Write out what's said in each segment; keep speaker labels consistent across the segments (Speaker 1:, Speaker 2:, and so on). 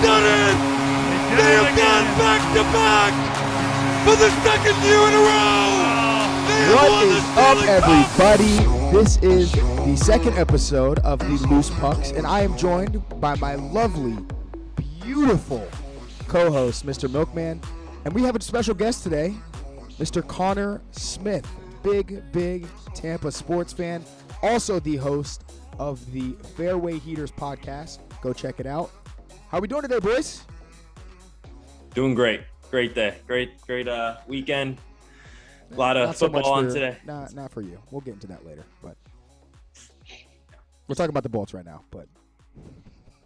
Speaker 1: done it! They have gone back-to-back for the second year in a row! They have
Speaker 2: What
Speaker 1: won the
Speaker 2: is up,
Speaker 1: Stanley Cup!
Speaker 2: everybody? This is the second episode of the Loose Pucks, and I am joined by my lovely, beautiful co-host, Mr. Milkman, and we have a special guest today, Mr. Connor Smith, big Tampa sports fan, also the host of the Fairway Heaters podcast. Go check it out. How are we doing today, boys?
Speaker 3: Doing great. Great day. Great weekend. A lot of football on today.
Speaker 2: Not for you. We'll get into that later, but we're talking about the Bolts right now. But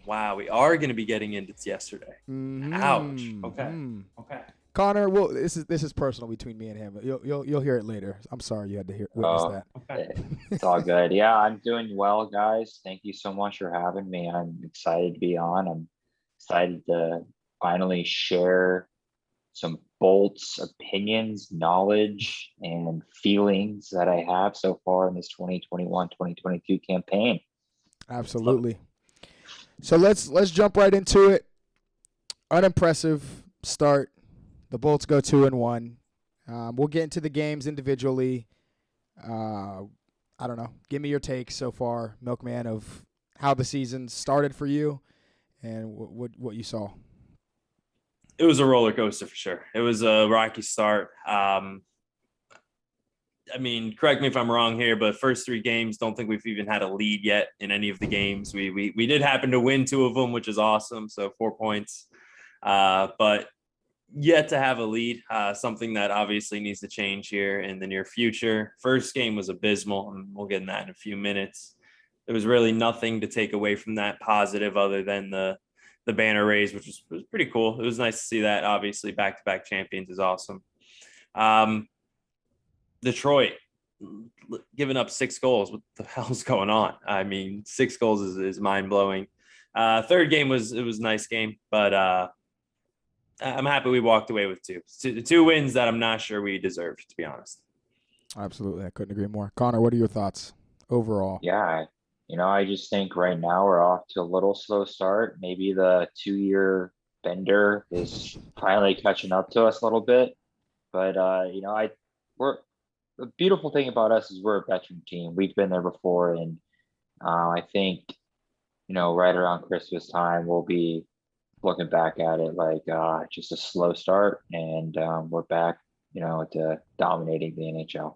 Speaker 3: wow, we are going to be getting into yesterday.
Speaker 2: Mm-hmm.
Speaker 3: Ouch. Okay.
Speaker 2: Connor, well, this is personal between me and him. You'll hear it later. I'm sorry you had to witness that.
Speaker 3: Okay.
Speaker 4: It's all good. Yeah, I'm doing well, guys. Thank you so much for having me. I'm excited to be on. I'm excited to finally share some Bolts opinions, knowledge, and feelings that I have so far in this 2021-2022 campaign.
Speaker 2: Absolutely. So let's jump right into it. Unimpressive start. The Bolts go 2-1. We'll get into the games individually. I don't know. Give me your take so far, Milkman, of how the season started for you and what you saw.
Speaker 3: It was a roller coaster for sure. It was a rocky start. I mean, correct me if I'm wrong here, but first three games, don't think we've even had a lead yet in any of the games. We did happen to win two of them, which is awesome. So 4 points. But yet to have a lead, something that obviously needs to change here in the near future. First game was abysmal, and we'll get in that in a few minutes. There was really nothing to take away from that positive other than the banner raise, which was pretty cool. It was nice to see that. Obviously, back-to-back champions is awesome. Detroit giving up 6 goals. What the hell's going on? I mean, 6 goals is mind-blowing. Third game was a nice game, but I'm happy we walked away with two wins that I'm not sure we deserved, to be honest.
Speaker 2: Absolutely. I couldn't agree more. Connor, what are your thoughts overall?
Speaker 4: Yeah, I just think right now we're off to a little slow start. Maybe the 2-year bender is finally catching up to us a little bit. But, the beautiful thing about us is we're a veteran team. We've been there before. And I think, right around Christmas time, we'll be looking back at it like just a slow start. And we're back, to dominating the NHL.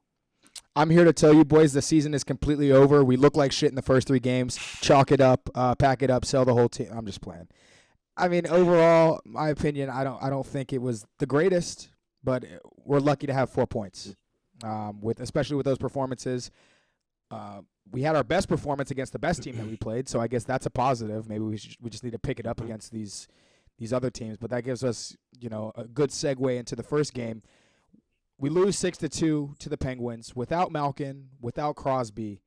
Speaker 2: I'm here to tell you, boys, the season is completely over. We look like shit in the first 3 games. Chalk it up, pack it up, sell the whole team. I'm just playing. I mean, overall, my opinion, I don't think it was the greatest, but we're lucky to have 4 points. Especially with those performances. We had our best performance against the best team that we played, so I guess that's a positive. Maybe we just need to pick it up against these other teams, but that gives us, a good segue into the first game. We lose 6-2 to the Penguins without Malkin, without Crosby.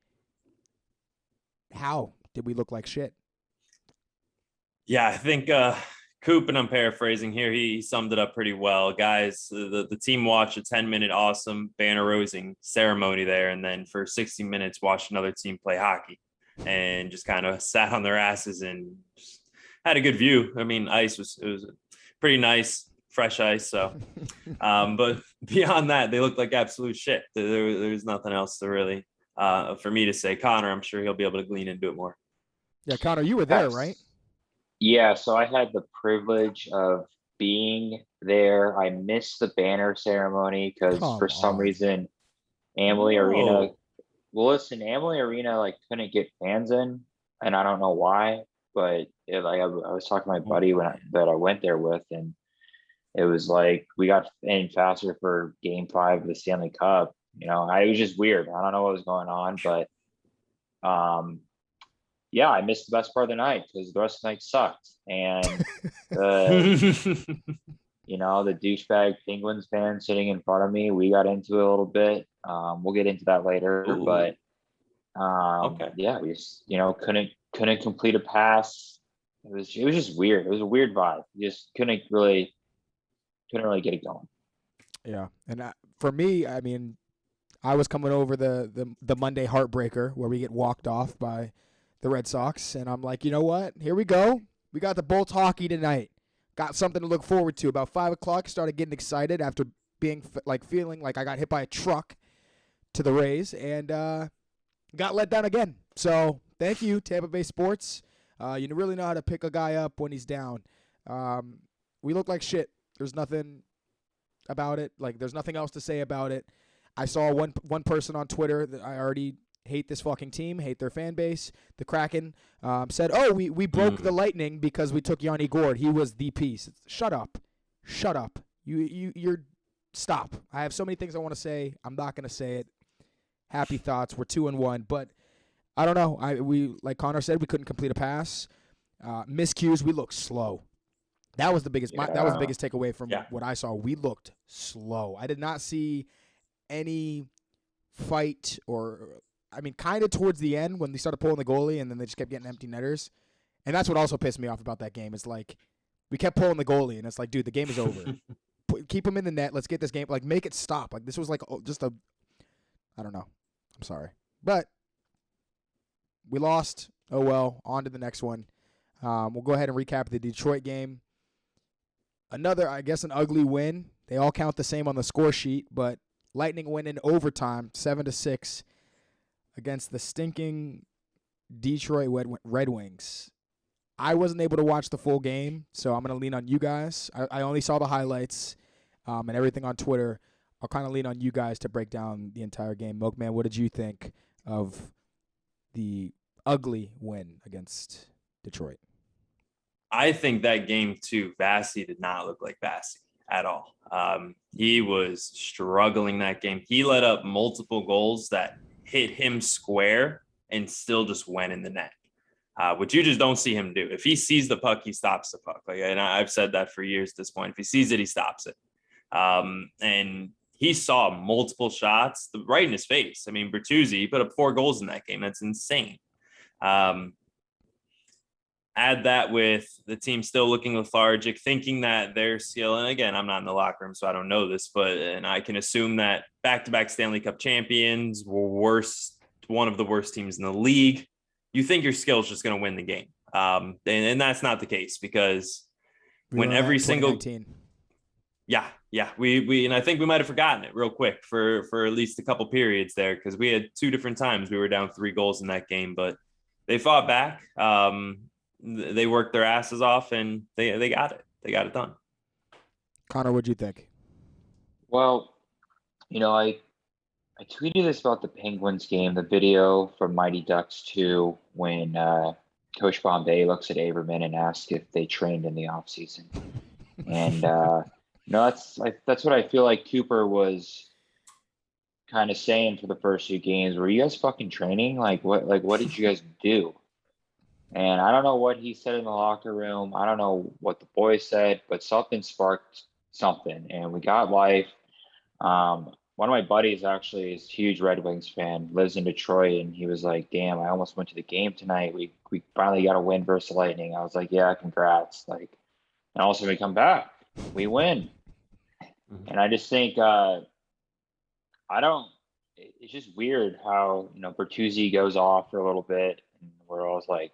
Speaker 2: How did we look like shit?
Speaker 3: Yeah, I think Coop, and I'm paraphrasing here, he summed it up pretty well. Guys, the team watched a 10-minute awesome banner raising ceremony there, and then for 60 minutes watched another team play hockey and just kind of sat on their asses and just had a good view. I mean, it was pretty nice. Fresh ice. So, but beyond that, they looked like absolute shit. There's nothing else to really, for me to say. Connor, I'm sure he'll be able to glean into it more.
Speaker 2: Yeah, Connor, you were there, right?
Speaker 4: Yeah, so I had the privilege of being there. I missed the banner ceremony because for some reason, Amalie Arena. Well, listen, Amalie Arena couldn't get fans in, and I don't know why. But I was talking to my buddy that I went there with, and it was like we got in faster for Game 5 of the Stanley Cup. It was just weird. I don't know what was going on, but yeah, I missed the best part of the night because the rest of the night sucked. And the douchebag Penguins fan sitting in front of me, we got into it a little bit. We'll get into that later. Ooh. But okay. Yeah, we just couldn't complete a pass. It was just weird. It was a weird vibe. You just couldn't really get it going.
Speaker 2: Yeah, and for me, I mean, I was coming over the Monday heartbreaker where we get walked off by the Red Sox, and I'm like, you know what? Here we go. We got the Bolts hockey tonight. Got something to look forward to. About 5 o'clock, started getting excited after being feeling like I got hit by a truck to the Rays, and got let down again. So thank you, Tampa Bay Sports. You really know how to pick a guy up when he's down. We look like shit. There's nothing about it. Like, there's nothing else to say about it. I saw one person on Twitter that I already hate this fucking team, hate their fan base. The Kraken said, "Oh, we broke the Lightning because we took Yanni Gourde. He was the piece." Shut up. You're stop. I have so many things I want to say. I'm not gonna say it. Happy thoughts. We're 2-1, but I don't know. We like Connor said, we couldn't complete a pass. Miscues. We looked slow. That was the biggest. That was the biggest takeaway from what I saw. We looked slow. I did not see any fight kind of towards the end when they started pulling the goalie and then they just kept getting empty netters. And that's what also pissed me off about that game. It's like we kept pulling the goalie and it's like, dude, the game is over. Keep him in the net. Let's get this game. Like, make it stop. Like, this was like just a – I don't know. I'm sorry. But we lost. Oh, well. On to the next one. We'll go ahead and recap the Detroit game. Another, I guess, an ugly win. They all count the same on the score sheet, but Lightning win in overtime, 7-6, against the stinking Detroit Red Wings. I wasn't able to watch the full game, so I'm going to lean on you guys. I only saw the highlights and everything on Twitter. I'll kind of lean on you guys to break down the entire game. Milkman, what did you think of the ugly win against Detroit?
Speaker 3: I think that game too, Vasi did not look like Vasi at all. He was struggling that game. He let up multiple goals that hit him square and still just went in the net, which you just don't see him do. If he sees the puck, he stops the puck. And I've said that for years at this point. If he sees it, he stops it. And he saw multiple shots right in his face. I mean, Bertuzzi, he put up 4 goals in that game. That's insane. Add that with the team still looking lethargic, thinking that their skill, and again, I'm not in the locker room, so I don't know this, and I can assume that back-to-back Stanley Cup champions were one of the worst teams in the league. You think your skill is just going to win the game. And that's not the case because when every single we and I think we might have forgotten it real quick for at least a couple periods there because we had 2 different times we were down 3 goals in that game, but they fought back. They worked their asses off and they got it. They got it done.
Speaker 2: Connor, what'd you think?
Speaker 4: Well, I tweeted this about the Penguins game, the video from Mighty Ducks 2, when Coach Bombay looks at Averman and asks if they trained in the offseason. And that's what I feel like Cooper was kind of saying for the first 2 games. Were you guys fucking training? What did you guys do? And I don't know what he said in the locker room. I don't know what the boys said, but something sparked something, and we got life. One of my buddies actually is a huge Red Wings fan, lives in Detroit, and he was like, "Damn, I almost went to the game tonight. We finally got a win versus the Lightning." I was like, "Yeah, congrats!" And also we come back, we win, and I just think it's just weird how Bertuzzi goes off for a little bit, and we're always like,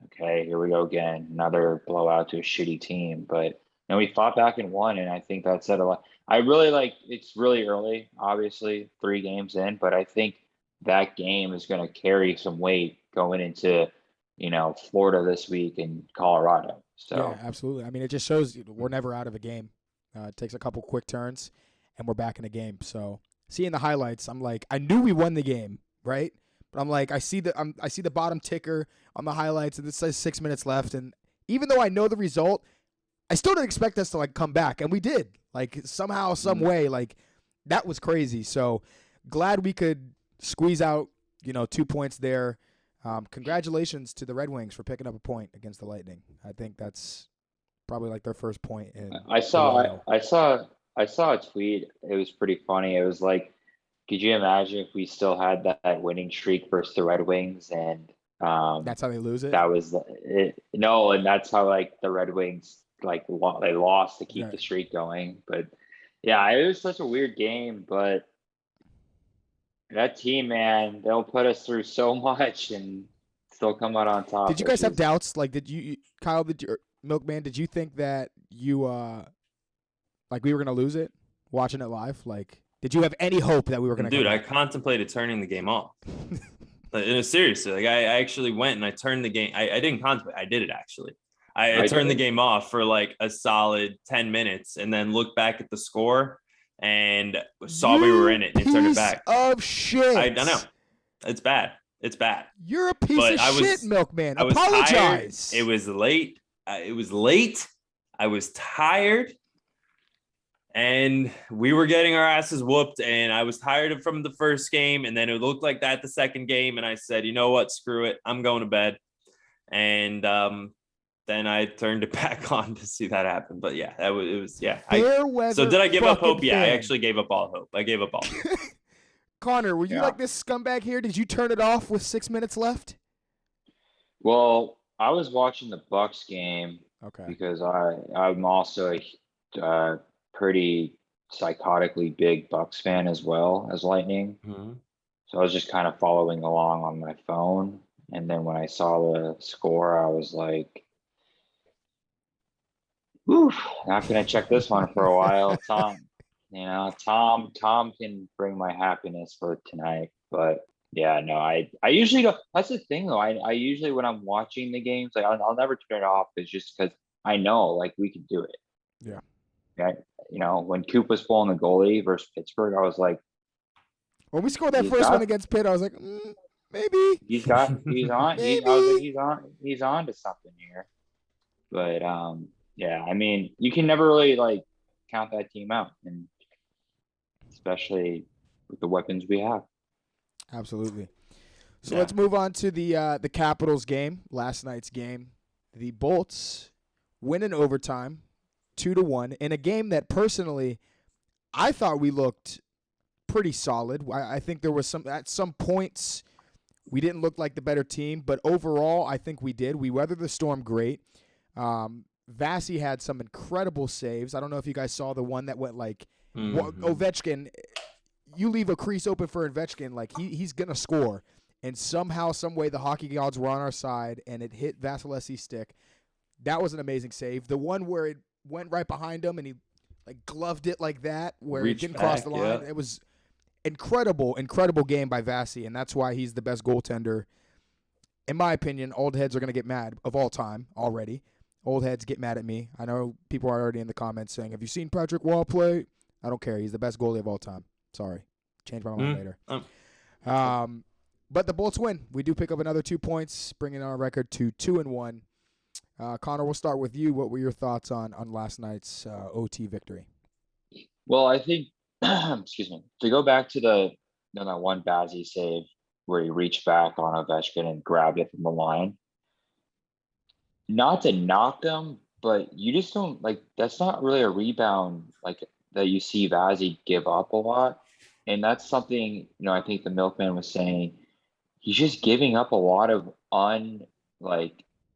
Speaker 4: okay, here we go again, another blowout to a shitty team. But we fought back and won, and I think that said a lot. I really it's really early, obviously, 3 games in, but I think that game is going to carry some weight going into, Florida this week and Colorado. So
Speaker 2: yeah, absolutely. I mean, it just shows we're never out of a game. It takes a couple quick turns, and we're back in a game. So seeing the highlights, I'm like, I knew we won the game, right? But I'm like, I see the bottom ticker on the highlights, and it says 6 minutes left. And even though I know the result, I still didn't expect us to come back, and we did. Somehow, some way, that was crazy. So glad we could squeeze out, 2 points there. Congratulations to the Red Wings for picking up a point against the Lightning. I think that's probably their first point.
Speaker 4: I saw a tweet. It was pretty funny. It was like, could you imagine if we still had that winning streak versus the Red Wings, and
Speaker 2: that's how they lose it?
Speaker 4: That was it. No, and that's how the Red Wings they lost to keep the streak going. But yeah, it was such a weird game. But that team, man, they'll put us through so much, and still come out on top.
Speaker 2: Did you guys have doubts? Like, Kyle, Milkman, did you think that you like we were gonna lose it watching it live? Like, did you have any hope that we were gonna?
Speaker 3: Dude, I contemplated turning the game off. Seriously, like I actually went and I turned the game. I didn't contemplate. I did it actually. I turned the game off for like a solid 10 minutes and then looked back at the score and saw we were in it and turned it back.
Speaker 2: Of shit.
Speaker 3: I know. It's bad. It's bad.
Speaker 2: You're a piece of shit, Milkman. Apologize.
Speaker 3: It was late. I was tired. And we were getting our asses whooped, and I was tired from the first game, and then it looked like that the second game, and I said, you know what, screw it, I'm going to bed. And then I turned it back on to see that happen. But yeah, it was. So did I give up hope? Yeah, I actually gave up all hope. I gave up all hope.
Speaker 2: Connor, were you like this scumbag here? Did you turn it off with 6 minutes left?
Speaker 4: Well, I was watching the Bucks game because I'm also a pretty psychotically big Bucks fan as well as Lightning.
Speaker 3: Mm-hmm.
Speaker 4: So I was just kind of following along on my phone. And then when I saw the score, I was like, oof, not going to check this one for a while. Tom can bring my happiness for tonight. But yeah, no, I usually don't. That's the thing though. I usually, when I'm watching the games, like I'll never turn it off. It's just because I know like we can do it.
Speaker 2: Yeah.
Speaker 4: Okay. You know, when Coop was pulling the goalie versus Pittsburgh, I was like,
Speaker 2: when we scored that first one against Pitt, I was like, maybe
Speaker 4: he's on. I was like, he's on to something here. But yeah, I mean, you can never really like count that team out, and especially with the weapons we have.
Speaker 2: Absolutely. So let's move on to the Capitals game, last night's game. The Bolts win in overtime, 2-1, in a game that personally I thought we looked pretty solid. I think there was at some points we didn't look like the better team, but overall I think we did. We weathered the storm great. Vasi had some incredible saves. I don't know if you guys saw the one that went like Ovechkin. You leave a crease open for Ovechkin, like he's gonna score. And somehow, some way, the hockey gods were on our side, and it hit Vasilevsky's stick. That was an amazing save. The one where it went right behind him, and he like gloved it like that, where it didn't cross the line. Yeah. It was incredible game by Vasi, and that's why he's the best goaltender. In my opinion, old heads are gonna get mad of all time already. Old heads get mad at me. I know people are already in the comments saying, "Have you seen Patrick Wall play?" I don't care. He's the best goalie of all time. Sorry, change my mind later. But the Bolts win. We do pick up another 2 points, bringing our record to 2-1. Connor, we'll start with you. What were your thoughts on last night's OT victory?
Speaker 4: Well, I think, excuse me, to go back to that one Bazzi save where he reached back on Ovechkin and grabbed it from the line. Not to knock them, but you just don't like. That's not really a rebound like that you see Vazzy give up a lot, and that's something I think the Milkman was saying. He's just giving up a lot of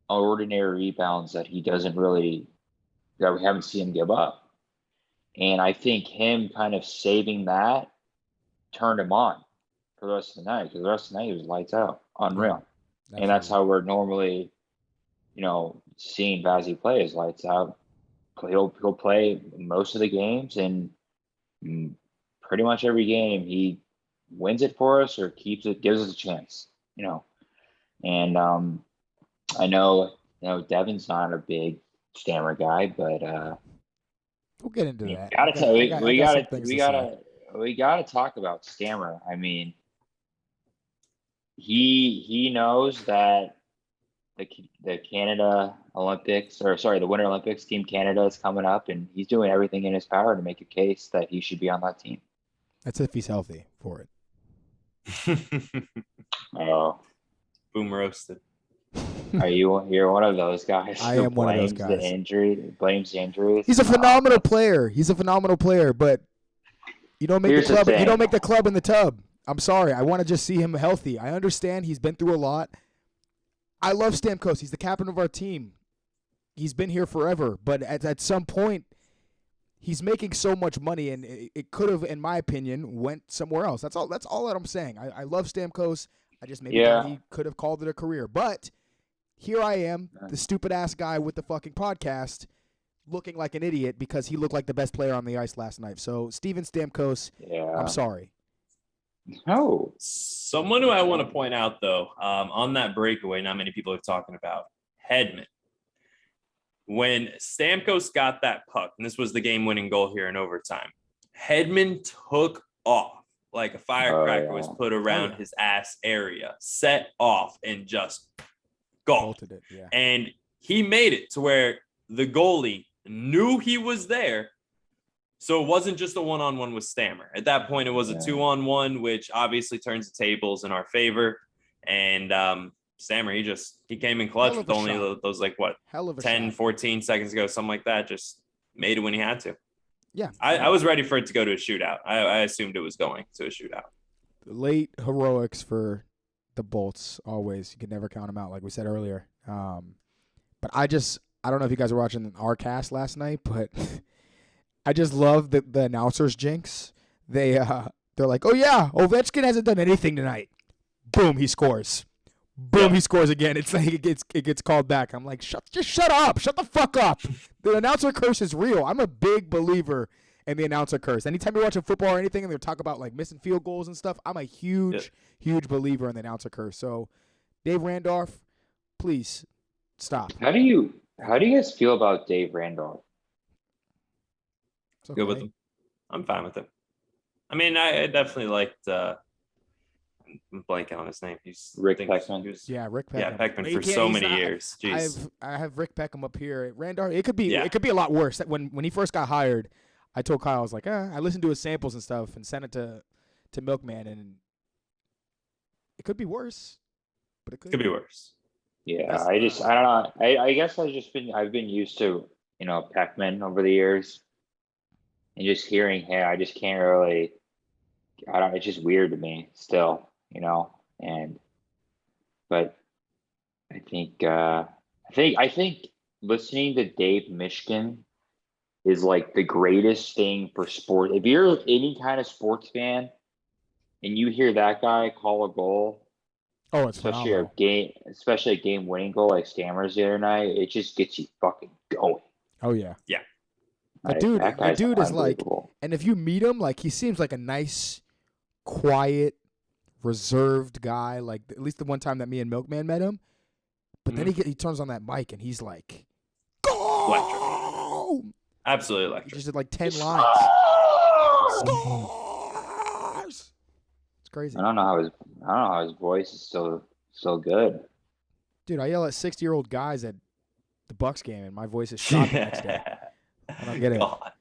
Speaker 4: ordinary rebounds that we haven't seen him give up. And I think him kind of saving that turned him on for the rest of the night, because the rest of the night he was lights out, unreal. Definitely. And that's how we're normally, seeing Vazzy play is lights out. He'll play most of the games, and pretty much every game he wins it for us or keeps it, gives us a chance, And I know Devin's not a big Stammer guy, but
Speaker 2: we'll get into that.
Speaker 4: We gotta talk about Stammer. I mean, he knows that the Canada Olympics, the Winter Olympics, Team Canada is coming up, and he's doing everything in his power to make a case that he should be on that team.
Speaker 2: That's if he's healthy for it.
Speaker 4: Oh,
Speaker 3: boom roasted.
Speaker 4: You're one of those guys?
Speaker 2: I am one of those guys.
Speaker 4: Blames the injuries.
Speaker 2: He's a phenomenal player. But you don't make the club in the tub. I'm sorry. I want to just see him healthy. I understand he's been through a lot. I love Stamkos. He's the captain of our team. He's been here forever. But at some point, he's making so much money, and it could have, in my opinion, went somewhere else. That's all that I'm saying. I love Stamkos. I just maybe thought he could have called it a career. But here I am, the stupid-ass guy with the fucking podcast, looking like an idiot because he looked like the best player on the ice last night. So, Steven Stamkos, I'm sorry.
Speaker 4: No.
Speaker 3: Someone who I want to point out, though, on that breakaway, not many people are talking about, Hedman. When Stamkos got that puck, and this was the game-winning goal here in overtime, Hedman took off like a firecracker was put around his ass area, set off, and just
Speaker 2: Bolted it, yeah.
Speaker 3: And he made it to where the goalie knew he was there. So it wasn't just a one-on-one with Stammer. At that point, it was a 2-on-1, which obviously turns the tables in our favor. And Stammer, he came in clutch with only those 10, 14 seconds ago, something like that. Just made it when he had to.
Speaker 2: Yeah.
Speaker 3: I was ready for it to go to a shootout. I assumed it was going to a shootout.
Speaker 2: Late heroics for the Bolts, always. You can never count them out, like we said earlier. But I don't know if you guys were watching our cast last night, but I just love the announcers jinx. They're like, oh yeah, Ovechkin hasn't done anything tonight. Boom, he scores. Boom, he scores again. It's like it gets called back. I'm like, shut up. Shut the fuck up. The announcer curse is real. I'm a big believer in the announcer curse. Anytime you're watching football or anything and they talk about like missing field goals and stuff, I'm a huge believer in the announcer curse. So, Dave Randolph, please stop.
Speaker 4: How do you guys feel about Dave Randolph?
Speaker 2: Okay.
Speaker 3: Good with him. I'm fine with him. I mean, I definitely liked. I'm blanking on his name.
Speaker 4: Rick Peckman.
Speaker 2: Rick Peckman.
Speaker 3: Yeah, Peckman for so many years. Jeez.
Speaker 2: I have Rick Peckham up here. Randolph. It could be a lot worse. When he first got hired, I told Kyle, I was like, I listened to his samples and stuff and sent it to Milkman, and it could be worse. But it could
Speaker 3: be worse.
Speaker 4: Yeah, I don't know. I guess I've been used to Peckman over the years, and just hearing him, I just can't really. It's just weird to me still, but I think listening to Dave Mishkin is like the greatest thing for sport. If you're any kind of sports fan and you hear that guy call a goal,
Speaker 2: it's
Speaker 4: especially
Speaker 2: phenomenal.
Speaker 4: especially a game-winning goal like Stammer's the other night, it just gets you fucking going.
Speaker 2: Oh yeah.
Speaker 3: Yeah.
Speaker 2: That dude is like, and if you meet him, like he seems like a nice, quiet, reserved guy. Like at least the one time that me and Milkman met him. But then he turns on that mic and he's like, go!
Speaker 3: Electric. Absolutely electric.
Speaker 2: He just did like 10 lines. Scores! It's crazy.
Speaker 4: I don't know how his voice is so good.
Speaker 2: Dude, I yell at 60-year-old guys at the Bucks game and my voice is shot the next day. I don't get it.
Speaker 3: God.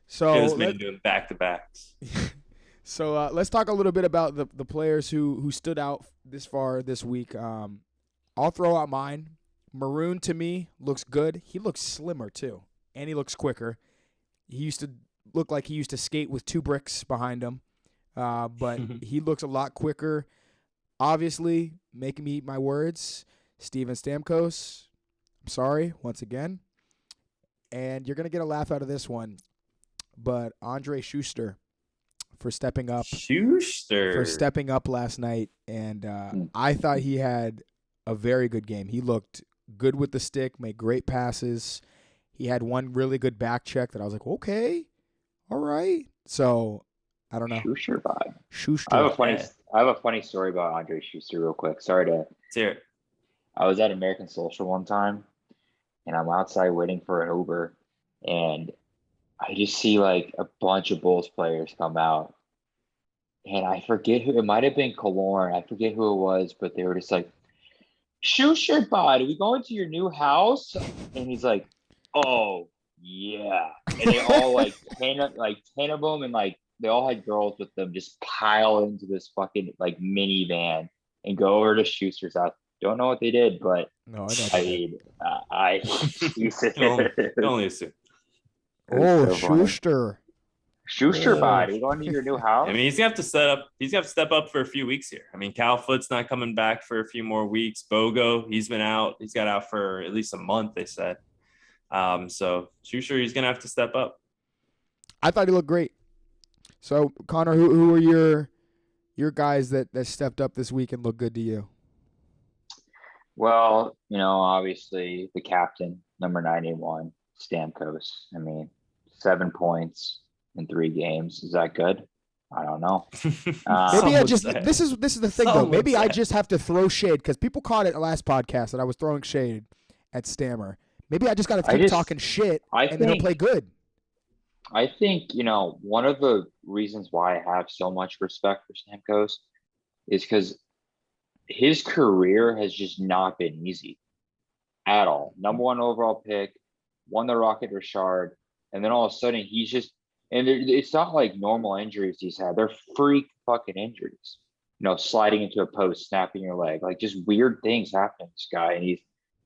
Speaker 2: So
Speaker 3: it was me doing back-to-backs.
Speaker 2: So let's talk a little bit about the players who stood out this far this week. I'll throw out mine. Maroon, to me, looks good. He looks slimmer, too, and he looks quicker. He used to look like he used to skate with 2 bricks behind him, but he looks a lot quicker. Obviously, making me eat my words, Steven Stamkos, I'm sorry, once again. And you're going to get a laugh out of this one, but Andre Schuster for stepping up. For stepping up last night, and I thought he had a very good game. He looked good with the stick, made great passes. He had one really good back check that I was like, okay, all right. So I don't know.
Speaker 4: Schuster vibe.
Speaker 2: Schuster.
Speaker 4: I have a funny story about Andre Schuster real quick. Sorry to.
Speaker 3: Let's hear it.
Speaker 4: I was at American Social one time, and I'm outside waiting for an Uber, and I just see like a bunch of Bulls players come out. And I forget who, it might have been Killorn. I forget who it was, but they were just like, Schuster, bud, are we going to your new house? And he's like, oh, yeah. And they all like 10 of them, and like they all had girls with them, just pile into this fucking like minivan and go over to Schuster's house. Don't know what they did, but
Speaker 2: no,
Speaker 4: I mean,
Speaker 3: can only assume.
Speaker 2: Oh, Schuster.
Speaker 4: Schuster body going to your new house.
Speaker 3: I mean, he's gonna have to step up for a few weeks here. I mean, Cal Foot's not coming back for a few more weeks. Bogo, he's been out. He's got out for at least a month, they said. So Schuster, he's gonna have to step up.
Speaker 2: I thought he looked great. So Connor, who are your your guys that stepped up this week and look good to you?
Speaker 4: Well, obviously the captain, number 91, Stamkos. I mean, 7 points in 3 games. Is that good? I don't know.
Speaker 2: Maybe I just this is the thing though. Maybe I just have to throw shade because people caught it last podcast that I was throwing shade at Stammer. Maybe I just got to keep talking shit and then he'll play good.
Speaker 4: I think, one of the reasons why I have so much respect for Stamkos is because his career has just not been easy at all. Number 1 overall pick, won the Rocket Richard, and then all of a sudden he's just, and it's not like normal injuries he's had. They're freak fucking injuries. Sliding into a post, snapping your leg, like just weird things happen to this guy. And he's,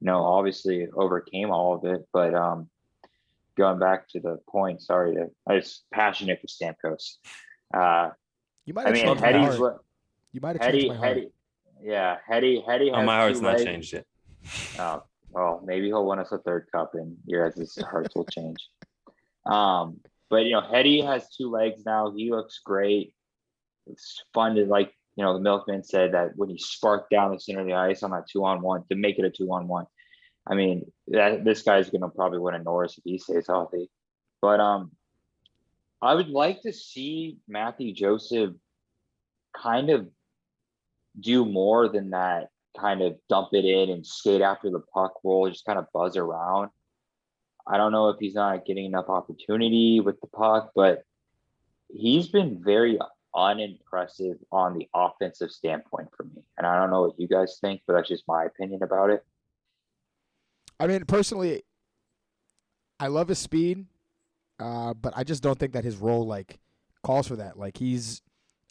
Speaker 4: obviously overcame all of it. But going back to the point, I was passionate for Stamkos.
Speaker 2: You might have changed my heart. You might have changed my heart.
Speaker 4: Yeah, Hetty has
Speaker 3: my heart's
Speaker 4: 2
Speaker 3: not
Speaker 4: legs.
Speaker 3: changed yet.
Speaker 4: Oh, well, maybe he'll win us a 3rd cup and your guys' hearts will change. But Hetty has 2 legs now. He looks great. It's fun to the milkman said that when he sparked down the center of the ice on that 2-on-1 to make it a 2-on-1. I mean, this guy's gonna probably win a Norris if he stays healthy. But I would like to see Matthew Joseph kind of do more than that, kind of dump it in and skate after the puck roll, just kind of buzz around. I don't know if he's not getting enough opportunity with the puck, but he's been very unimpressive on the offensive standpoint for me. And I don't know what you guys think, but that's just my opinion about it.
Speaker 2: I mean, personally, I love his speed, but I just don't think that his role calls for that. He's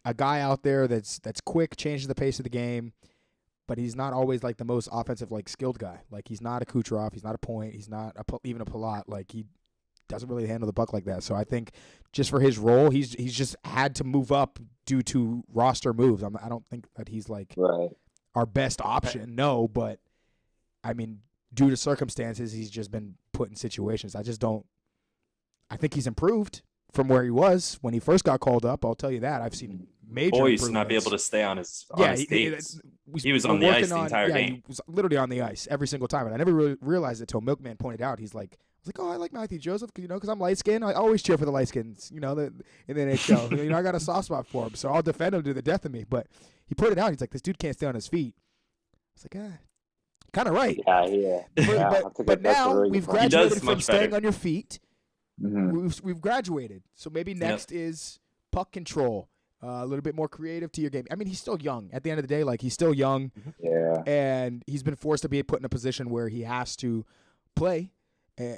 Speaker 2: a guy out there that's quick, changes the pace of the game, but he's not always the most offensive skilled guy. He's not a Kucherov, he's not a Point, he's not even a Palat. He doesn't really handle the puck like that. So I think just for his role, he's just had to move up due to roster moves. I don't think that he's
Speaker 4: right.
Speaker 2: our best option. No, but I mean, due to circumstances, he's just been put in situations. I think he's improved from where he was when he first got called up. I'll tell you that. I've seen major improvements.
Speaker 3: To not be able to stay on his
Speaker 2: skates.
Speaker 3: He was on the ice the entire game.
Speaker 2: He was literally on the ice every single time. And I never really realized it until Milkman pointed out. He's like, I was like, oh, I like Matthew Joseph, because I'm light-skinned. I always cheer for the light-skins, in the NHL. I got a soft spot for him, so I'll defend him to the death of me. But he put it out. He's like, this dude can't stay on his feet. I was like, kind of right.
Speaker 4: Yeah.
Speaker 2: But now we've graduated from staying
Speaker 3: better
Speaker 2: on your feet.
Speaker 4: Mm-hmm.
Speaker 2: We've graduated. So maybe next is puck control, a little bit more creative to your game. I mean, he's still young. At the end of the day, he's still young.
Speaker 4: Yeah.
Speaker 2: And he's been forced to be put in a position where he has to play.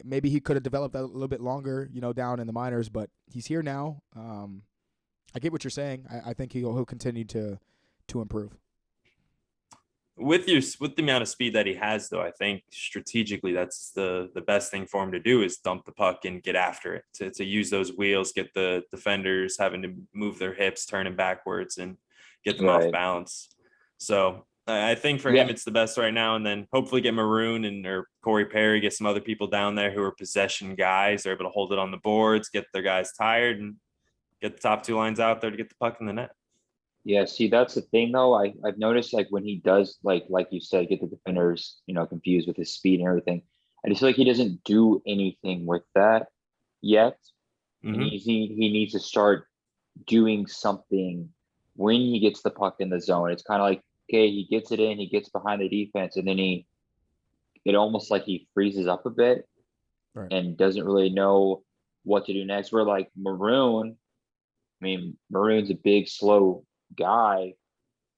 Speaker 2: Maybe he could have developed that a little bit longer, down in the minors, but he's here now. I get what you're saying. I think he'll continue to improve.
Speaker 3: With the amount of speed that he has, though, I think strategically that's the best thing for him to do is dump the puck and get after it, to use those wheels, get the defenders having to move their hips, turning backwards, and get them off balance. So I think for him, it's the best right now. And then hopefully get Maroon or Corey Perry, get some other people down there who are possession guys. They're able to hold it on the boards, get their guys tired, and get the top 2 lines out there to get the puck in the net.
Speaker 4: Yeah, see, that's the thing, though. I've noticed, when he does, like you said, get the defenders, confused with his speed and everything. I just feel like he doesn't do anything with that yet.
Speaker 3: Mm-hmm.
Speaker 4: And he needs to start doing something when he gets the puck in the zone. It's kind of like, okay, he gets it in, he gets behind the defense, and then it almost like he freezes up a bit and doesn't really know what to do next. Where Maroon, Maroon's a big, slow guy,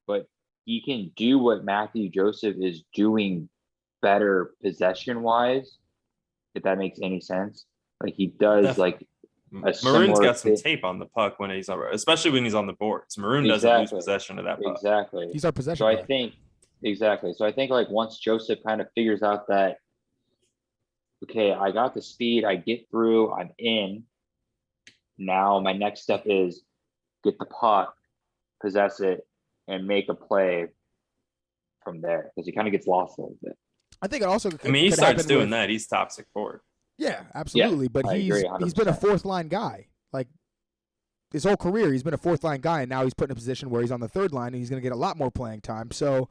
Speaker 4: but he can do what Matthew Joseph is doing better possession wise, if that makes any sense. He does
Speaker 3: Maroon's got some tape on the puck when he's especially when he's on the boards. Maroon doesn't lose possession of that puck.
Speaker 4: Exactly.
Speaker 2: He's our possession.
Speaker 4: So I think once Joseph kind of figures out that, okay, I got the speed, I get through, I'm in. Now my next step is get the puck, possess it, and make a play from there, because he kind of gets lost a little bit.
Speaker 2: I think it also
Speaker 3: he starts doing that. He's top 6 forward.
Speaker 2: Yeah, absolutely.
Speaker 4: Yeah,
Speaker 2: but he's been a 4th line guy. his whole career, he's been a fourth-line guy, and now he's put in a position where he's on the third line, and he's going to get a lot more playing time. So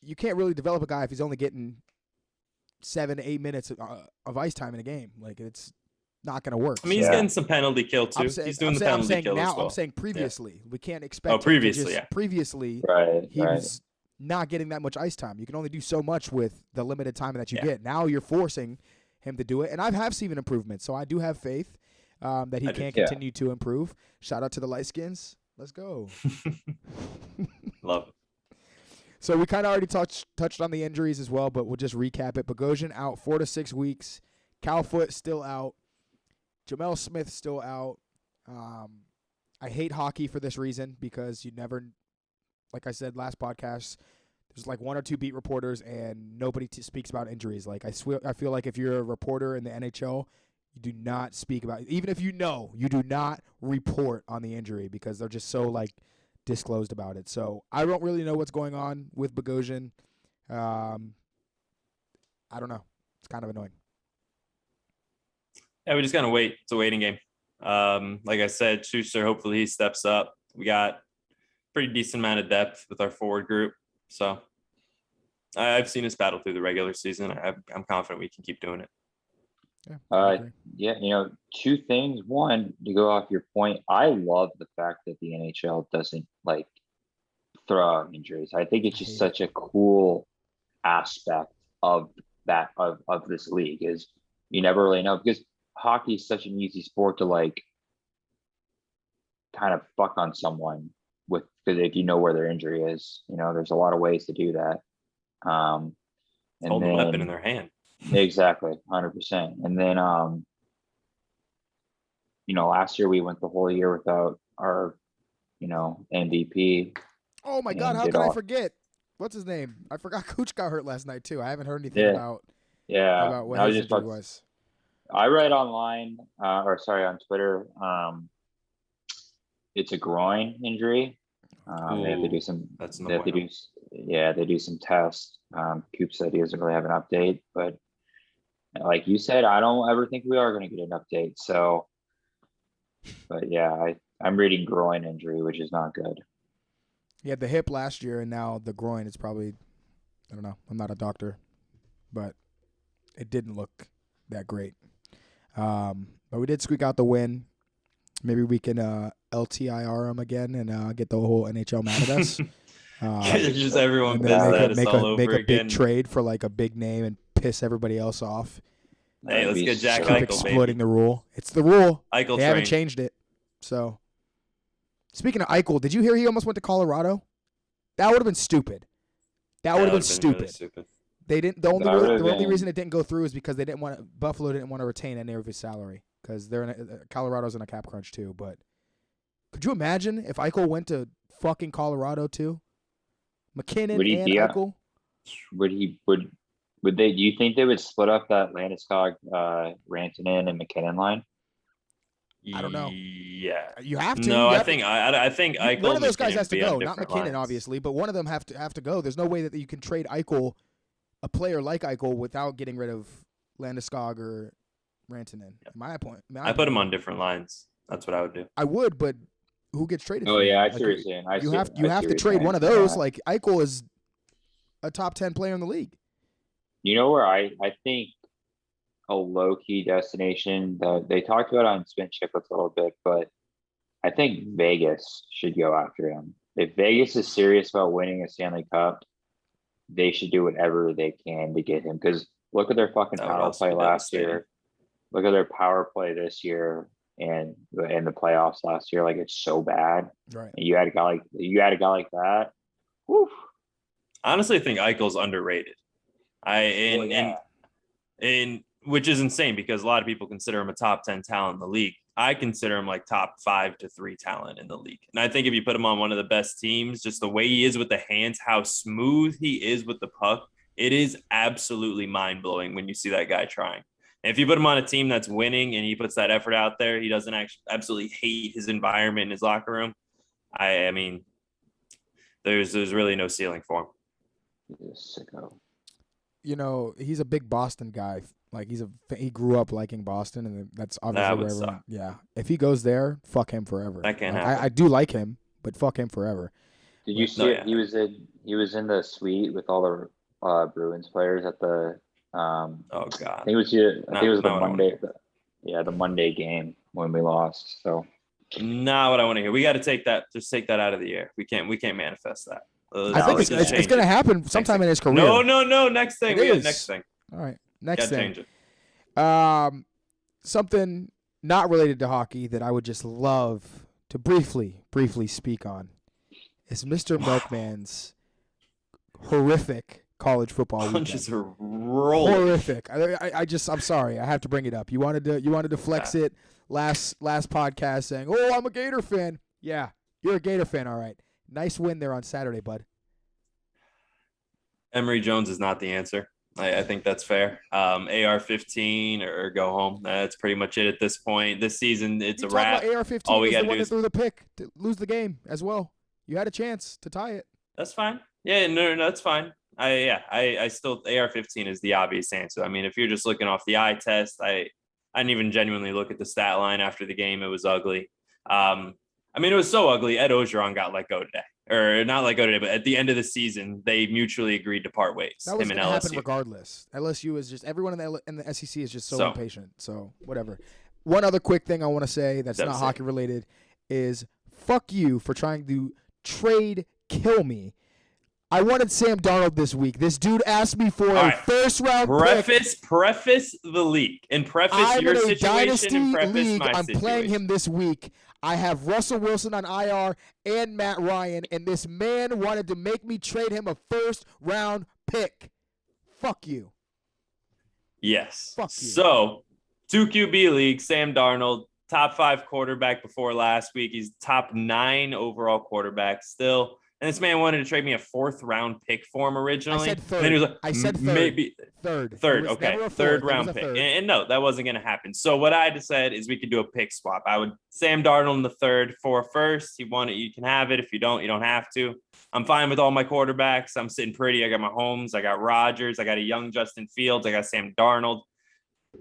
Speaker 2: you can't really develop a guy if he's only getting 7 to 8 minutes of ice time in a game. Like, it's not going to work.
Speaker 3: I mean, he's getting some penalty kill too. He's doing the penalty kill as well.
Speaker 2: I'm saying previously. We can't expect
Speaker 3: previously,
Speaker 2: previously, he was not getting that much ice time. You can only do so much with the limited time that you get. Now you're forcing him to do it, and I have seen improvement, so I do have faith that he can continue to improve. Shout out to the light skins. Let's go.
Speaker 3: Love it.
Speaker 2: So we kind of already touched on the injuries as well, but we'll just recap it. Bogosian out 4 to 6 weeks. Cal Foote still out. Jamel Smith still out. I hate hockey for this reason because you never, like I said last podcast, there's like 1 or 2 beat reporters and nobody speaks about injuries. Like I feel like if you're a reporter in the NHL, you do not speak about it. Even if you know, you do not report on the injury because they're just so like disclosed about it. So I don't really know what's going on with Bogosian. I don't know. It's kind of annoying.
Speaker 3: Yeah, we just gotta wait. It's a waiting game. Like I said, Schuster, hopefully he steps up. We got pretty decent amount of depth with our forward group. So I've seen us battle through the regular season. I'm confident we can keep doing it.
Speaker 4: Yeah, 2 things. One, to go off your point, I love the fact that the NHL doesn't like throw out injuries. I think it's just such a cool aspect of that of this league is you never really know because hockey is such an easy sport to like kind of fuck on someone with because if you know where their injury is, there's a lot of ways to do that. And
Speaker 3: hold the weapon in their hand.
Speaker 4: Exactly, 100%. And then, last year we went the whole year without our, MVP.
Speaker 2: Oh my God, how could I forget? What's his name? I forgot Cooch got hurt last night too. I haven't heard anything about what his injury was. I
Speaker 4: read online, on Twitter, it's a groin injury. They have to do some. They do some tests. Coop said he doesn't really have an update, but like you said, I don't ever think we are going to get an update. So, but yeah, I'm reading groin injury, which is not good.
Speaker 2: He had the hip last year, and now the groin is probably. I don't know. I'm not a doctor, but it didn't look that great. But we did squeak out the win. Maybe we can LTIR him again and get the whole NHL mad at us.
Speaker 3: Just everyone make
Speaker 2: a big trade for like a big name and piss everybody else off.
Speaker 3: Hey, let's get Jack
Speaker 2: Keep
Speaker 3: Eichel,
Speaker 2: exploiting the rule. It's the rule.
Speaker 3: Eichel
Speaker 2: they haven't changed it. So, speaking of Eichel, did you hear he almost went to Colorado? That would have been stupid. That would have been stupid. Really stupid. They didn't. The only reason it didn't go through is because Buffalo didn't want to retain any of his salary because Colorado's in a cap crunch too. But could you imagine if Eichel went to fucking Colorado too? McKinnon and Eichel.
Speaker 4: Would they? Do you think they would split up that Landeskog, Rantanen, and McKinnon line?
Speaker 2: I don't know.
Speaker 3: Yeah,
Speaker 2: you have to.
Speaker 3: No, I think Eichel.
Speaker 2: One of those guys has to go, not McKinnon, obviously, but one of them have to go. There's no way that you can trade Eichel, a player like Eichel, without getting rid of Landeskog or Rantanen. Yeah.
Speaker 3: I put them on different lines. That's what I would do.
Speaker 2: I would, but who gets traded?
Speaker 4: Oh yeah, I see what you're saying.
Speaker 2: You have to trade one of those. Like Eichel is a top 10 player in the league.
Speaker 4: You know where I think a low-key destination that they talked about on Spin Chicklets a little bit, but I think Vegas should go after him. If Vegas is serious about winning a Stanley Cup, they should do whatever they can to get him. Because look at their fucking power play last year. Look at their power play this year and the playoffs last year. Like, it's so bad.
Speaker 2: Right.
Speaker 4: And you had a guy like that. Whew.
Speaker 3: Honestly, I think Eichel's underrated. And which is insane because a lot of people consider him a top 10 talent in the league. I consider him like top 5 to 3 talent in the league. And I think if you put him on one of the best teams, just the way he is with the hands, how smooth he is with the puck, it is absolutely mind blowing when you see that guy trying. And if you put him on a team that's winning and he puts that effort out there, he doesn't absolutely hate his environment in his locker room. I mean, there's really no ceiling for him.
Speaker 4: He's a sicko.
Speaker 2: He's a big Boston guy Like he grew up liking Boston, and that's obviously
Speaker 3: That
Speaker 2: where
Speaker 3: would
Speaker 2: everyone.
Speaker 3: suck.
Speaker 2: Yeah, if he goes there, fuck him forever.
Speaker 3: That can't
Speaker 2: Like,
Speaker 3: happen.
Speaker 2: I do like him, but fuck him forever.
Speaker 4: Did you
Speaker 2: But-
Speaker 4: see
Speaker 3: No,
Speaker 4: it?
Speaker 3: yeah.
Speaker 4: He was in the suite with all the Bruins players at the
Speaker 3: Oh
Speaker 4: I
Speaker 3: God.
Speaker 4: think it was the
Speaker 3: Not what I wanna
Speaker 4: Monday the Monday game when we lost. So
Speaker 3: Not what I want to hear. We got to take that. Just take that out of the air. We can't manifest that.
Speaker 2: I think
Speaker 3: Let's just
Speaker 2: it's
Speaker 3: change
Speaker 2: going to
Speaker 3: it.
Speaker 2: happen sometime in his career.
Speaker 3: No. Next thing.
Speaker 2: It
Speaker 3: We got
Speaker 2: is.
Speaker 3: next thing.
Speaker 2: All right, next
Speaker 3: Got to
Speaker 2: thing.
Speaker 3: change it.
Speaker 2: Something not related to hockey that I would just love to briefly speak on is Mr. Milkman's horrific college football
Speaker 3: Punches
Speaker 2: weekend.
Speaker 3: are rolling.
Speaker 2: Horrific. I'm sorry. I have to bring it up. You wanted to flex it last podcast saying, "Oh, I'm a Gator fan." Yeah, you're a Gator fan, all right. Nice win there on Saturday, bud.
Speaker 3: Emory Jones is not the answer. I think that's fair. AR-15 or go home. That's pretty much it at this point. This season, it's
Speaker 2: You
Speaker 3: a
Speaker 2: talk
Speaker 3: wrap.
Speaker 2: about AR-15
Speaker 3: All we
Speaker 2: was
Speaker 3: got
Speaker 2: the
Speaker 3: to
Speaker 2: one
Speaker 3: do
Speaker 2: that
Speaker 3: is
Speaker 2: threw the pick to lose the game as well. You had a chance to tie it.
Speaker 3: That's fine. Yeah, no, that's fine. I still AR-15 is the obvious answer. I mean, if you're just looking off the eye test, I didn't even genuinely look at the stat line after the game. It was ugly. I mean, it was so ugly. Ed Ogeron got let go today, or not let go today, but at the end of the season, they mutually agreed to part ways.
Speaker 2: That was
Speaker 3: him
Speaker 2: going
Speaker 3: and
Speaker 2: to happen
Speaker 3: LSU.
Speaker 2: regardless. LSU is just everyone in the SEC is just so
Speaker 3: So-
Speaker 2: impatient. So whatever. One other quick thing I want to say that's not
Speaker 3: Devastating.
Speaker 2: hockey related is fuck you for trying to trade kill me. I wanted Sam Darnold this week. This dude asked me for
Speaker 3: All
Speaker 2: a
Speaker 3: right.
Speaker 2: first round pick.
Speaker 3: Preface the leak and preface
Speaker 2: I'm
Speaker 3: your
Speaker 2: in a
Speaker 3: situation
Speaker 2: dynasty
Speaker 3: and preface
Speaker 2: league.
Speaker 3: my
Speaker 2: I'm
Speaker 3: situation.
Speaker 2: playing him this week. I have Russell Wilson on IR and Matt Ryan, and this man wanted to make me trade him a first round pick. Fuck you.
Speaker 3: Yes.
Speaker 2: Fuck you.
Speaker 3: So, 2 QB league, Sam Darnold, top 5 quarterback before last week. He's top 9 overall quarterback still. And this man wanted to trade me a 4th round pick for him originally.
Speaker 2: I said third.
Speaker 3: And then he was like,
Speaker 2: I said third.
Speaker 3: maybe
Speaker 2: Third. It
Speaker 3: third.
Speaker 2: was
Speaker 3: Okay.
Speaker 2: never a
Speaker 3: Third
Speaker 2: fourth. It
Speaker 3: round
Speaker 2: was a
Speaker 3: pick.
Speaker 2: third.
Speaker 3: And no, that wasn't going to happen. So what I decided is we could do a pick swap. I would Sam Darnold in the 3rd for a first. You want it, you can have it. If you don't have to. I'm fine with all my quarterbacks. I'm sitting pretty. I got Mahomes. I got Rodgers. I got a young Justin Fields. I got Sam Darnold.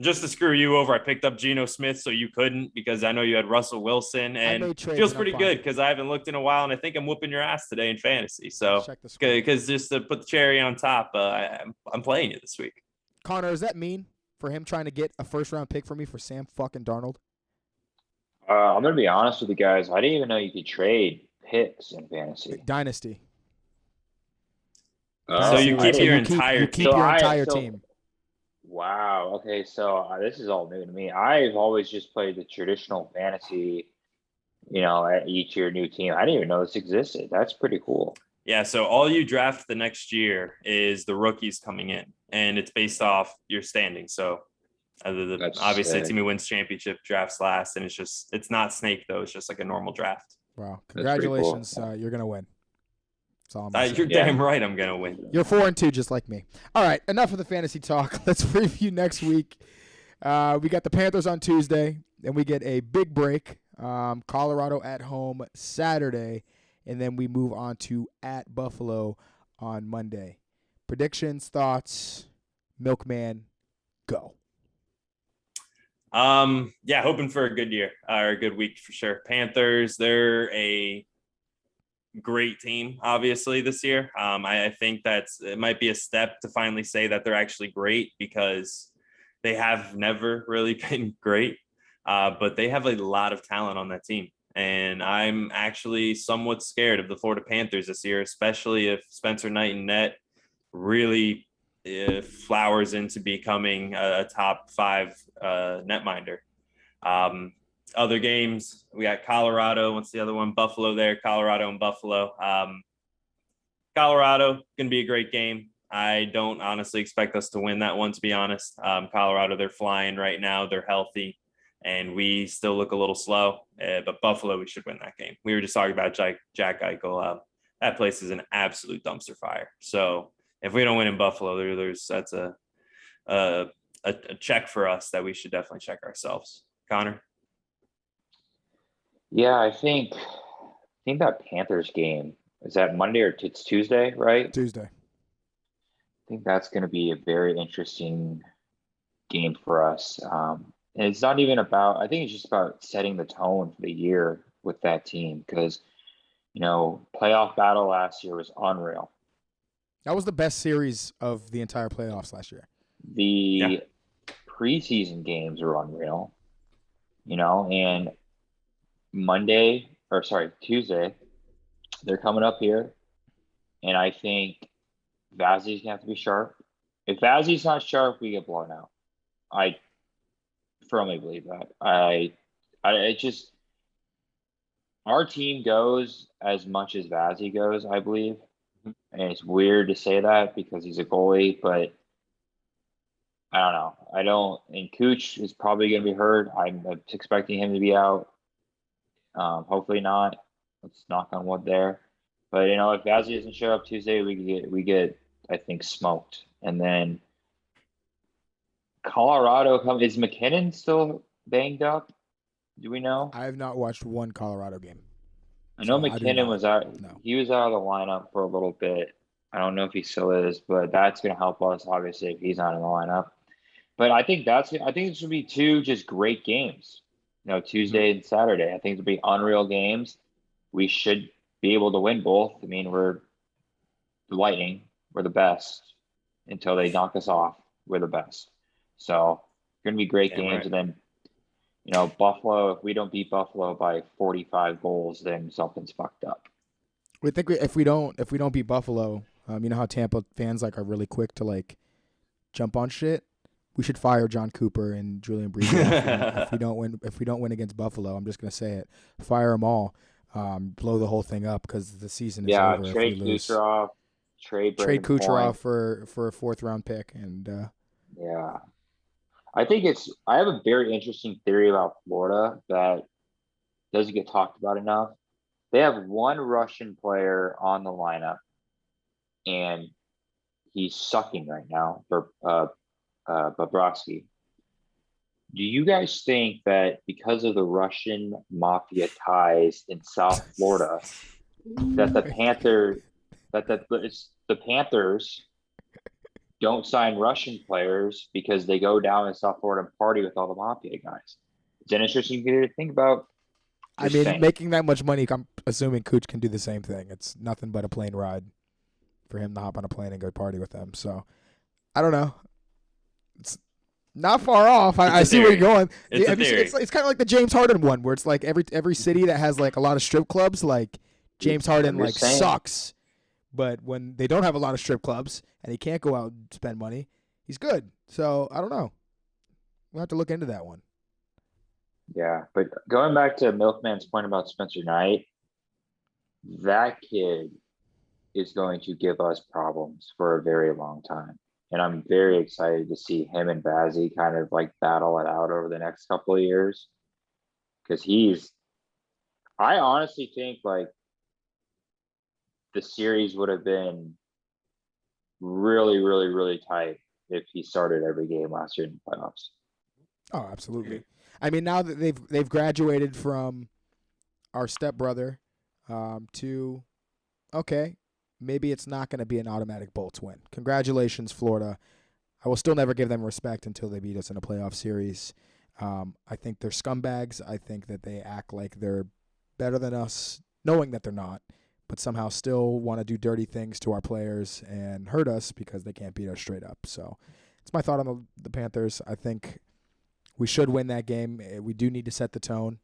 Speaker 3: Just to screw you over, I picked up Geno Smith so you couldn't because I know you had Russell Wilson, and
Speaker 2: made trades,
Speaker 3: feels
Speaker 2: and I'm
Speaker 3: pretty
Speaker 2: fine.
Speaker 3: good because I haven't looked in a while, and I think I'm whooping your ass today in fantasy. So
Speaker 2: Check the score.
Speaker 3: because just to put the cherry on top, I'm playing you this week.
Speaker 2: Connor, does that mean for him trying to get a first round pick for me for Sam fucking Darnold?
Speaker 4: I'm gonna be honest with you guys. I didn't even know you could trade picks in fantasy.
Speaker 2: Dynasty.
Speaker 3: So you keep your entire
Speaker 2: you keep
Speaker 3: team.
Speaker 2: your
Speaker 4: So
Speaker 2: entire
Speaker 4: so-
Speaker 2: team.
Speaker 4: Wow. Okay. So this is all new to me. I've always just played the traditional fantasy. At each year, new team. I didn't even know this existed. That's pretty cool.
Speaker 3: Yeah, so all you draft the next year is the rookies coming in, and it's based off your standing. So
Speaker 4: That's
Speaker 3: obviously, the
Speaker 4: sick.
Speaker 3: team who wins championship drafts last, and it's not snake though. It's just like a normal draft.
Speaker 2: Wow.
Speaker 4: pretty cool.
Speaker 2: Congratulations. You're going to win. That's all I'm gonna say.
Speaker 3: You're
Speaker 4: Yeah.
Speaker 3: damn right. I'm gonna win.
Speaker 2: You're 4-2, just like me. All right, enough of the fantasy talk. Let's preview next week. We got the Panthers on Tuesday, then we get a big break. Colorado at home Saturday, and then we move on to at Buffalo on Monday. Predictions, thoughts, Milkman, go.
Speaker 3: Yeah, hoping for a good year or a good week for sure. Panthers, they're a great team, obviously, this year. I think it might be a step to finally say that they're actually great because they have never really been great, but they have a lot of talent on that team. And I'm actually somewhat scared of the Florida Panthers this year, especially if Spencer Knight and net really flowers into becoming a top 5 netminder. Other games, we got Colorado. What's the other one? Buffalo there, Colorado and Buffalo. Colorado, going to be a great game. I don't honestly expect us to win that one, to be honest. Colorado, they're flying right now. They're healthy, and we still look a little slow. But Buffalo, we should win that game. We were just talking about Jack Eichel. That place is an absolute dumpster fire. So if we don't win in Buffalo, that's a check for us that we should definitely check ourselves. Connor?
Speaker 4: Yeah, I think that Panthers game is that Monday or it's Tuesday, right?
Speaker 2: Tuesday.
Speaker 4: I think that's going to be a very interesting game for us. And it's not even about, I think it's just about setting the tone for the year with that team because, playoff battle last year was unreal.
Speaker 2: That was the best series of the entire playoffs last year.
Speaker 4: The preseason games were unreal, and Tuesday, they're coming up here, and I think Vazzy's gonna have to be sharp. If Vazzy's not sharp, we get blown out. I firmly believe that. It just our team goes as much as Vazzy goes, I believe. And it's weird to say that because he's a goalie, but I don't know. And Cooch is probably going to be hurt. I'm expecting him to be out. Hopefully not. Let's knock on wood there. But if Vazzy doesn't show up Tuesday, we get I think smoked. And then Colorado is McKinnon still banged up? Do we know?
Speaker 2: I have not watched one Colorado game.
Speaker 4: I know McKinnon was out. No. He was out of the lineup for a little bit. I don't know if he still is, but that's going to help us obviously if he's not in the lineup. But I think it should be two just great games. Tuesday and Saturday. I think it'll be unreal games. We should be able to win both. I mean, we're the Lightning. We're the best until they knock us off. We're the best. So going to be great games. Right. And then, Buffalo, if we don't beat Buffalo by 45 goals, then something's fucked up.
Speaker 2: We think if we don't beat Buffalo, you know how Tampa fans are really quick to jump on shit. We should fire John Cooper and Julian Breeden if we don't win against Buffalo. I'm just gonna say it. Fire them all. Blow the whole thing up because the season is over.
Speaker 4: Trade Kucherov. Trade
Speaker 2: Kucherov for a 4th round pick and.
Speaker 4: Yeah. I have a very interesting theory about Florida that doesn't get talked about enough. They have one Russian player on the lineup, and he's sucking right now for Bobrovsky. Do you guys think that because of the Russian mafia ties in South Florida, that the Panthers don't sign Russian players because they go down in South Florida and party with all the mafia guys? It's an interesting thing to think about.
Speaker 2: Making that much money, I'm assuming Cooch can do the same thing. It's nothing but a plane ride for him to hop on a plane and go party with them. So, I don't know. It's not far off. I see where you're going. It's kind of like the James Harden one, where it's like every city that has a lot of strip clubs, James Harden sucks. But when they don't have a lot of strip clubs and he can't go out and spend money, he's good. So I don't know. We'll have to look into that one.
Speaker 4: Yeah, but going back to Milkman's point about Spencer Knight, that kid is going to give us problems for a very long time. And I'm very excited to see him and Vazzy kind of battle it out over the next couple of years. Because I honestly think the series would have been really, really, really tight if he started every game last year in the playoffs.
Speaker 2: Oh, absolutely. I mean, now that they've graduated from our stepbrother to, okay, maybe it's not going to be an automatic Bolts win. Congratulations, Florida. I will still never give them respect until they beat us in a playoff series. I think they're scumbags. I think that they act like they're better than us, knowing that they're not, but somehow still want to do dirty things to our players and hurt us because they can't beat us straight up. So it's my thought on the Panthers. I think we should win that game. We do need to set the tone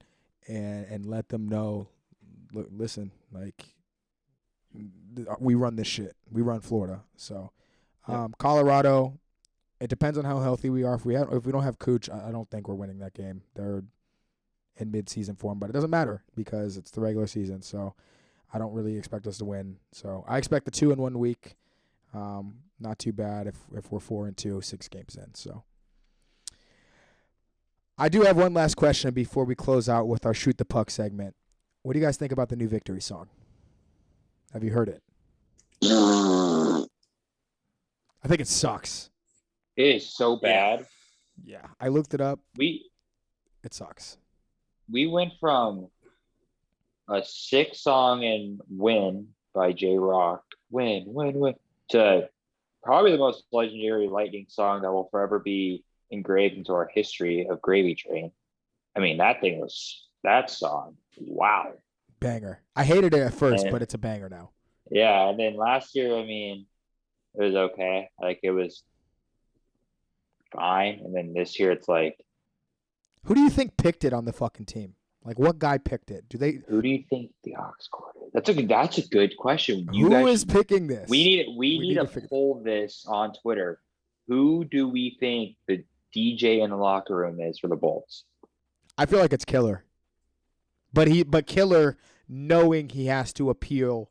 Speaker 2: and let them know, look, listen, we run this shit. We run Florida. So Colorado, it depends on how healthy we are. If we don't have Cooch, I don't think we're winning that game. They're in mid-season form, but it doesn't matter because it's the regular season. So I don't really expect us to win. So I expect the 2 in 1 week. Not too bad if we're 4-2, 6 games in. So I do have one last question before we close out with our Shoot the Puck segment. What do you guys think about the new Victory song? Have you heard it? I think it sucks.
Speaker 4: It is so bad.
Speaker 2: Yeah, I looked it up. It sucks.
Speaker 4: We went from a 6-song and Win by J-Rock, Win, to probably the most legendary Lightning song that will forever be engraved into our history of Gravy Train. I mean, that song. Wow.
Speaker 2: Banger. I hated it at first,
Speaker 4: And-
Speaker 2: but it's a banger now.
Speaker 4: Yeah, and then last year, I mean, it was okay. Like it was fine, and then this year it's like,
Speaker 2: Who do you think picked it on the fucking team? Like, what guy picked it? Do they?
Speaker 4: who do you think the aux cord is? That's a good question. You
Speaker 2: Who
Speaker 4: guys
Speaker 2: is picking this?
Speaker 4: we need to
Speaker 2: figure-
Speaker 4: poll this on Twitter. Who do we think the DJ in the locker room is for the Bolts?
Speaker 2: I feel like it's Killer. But Killer knowing he has to appeal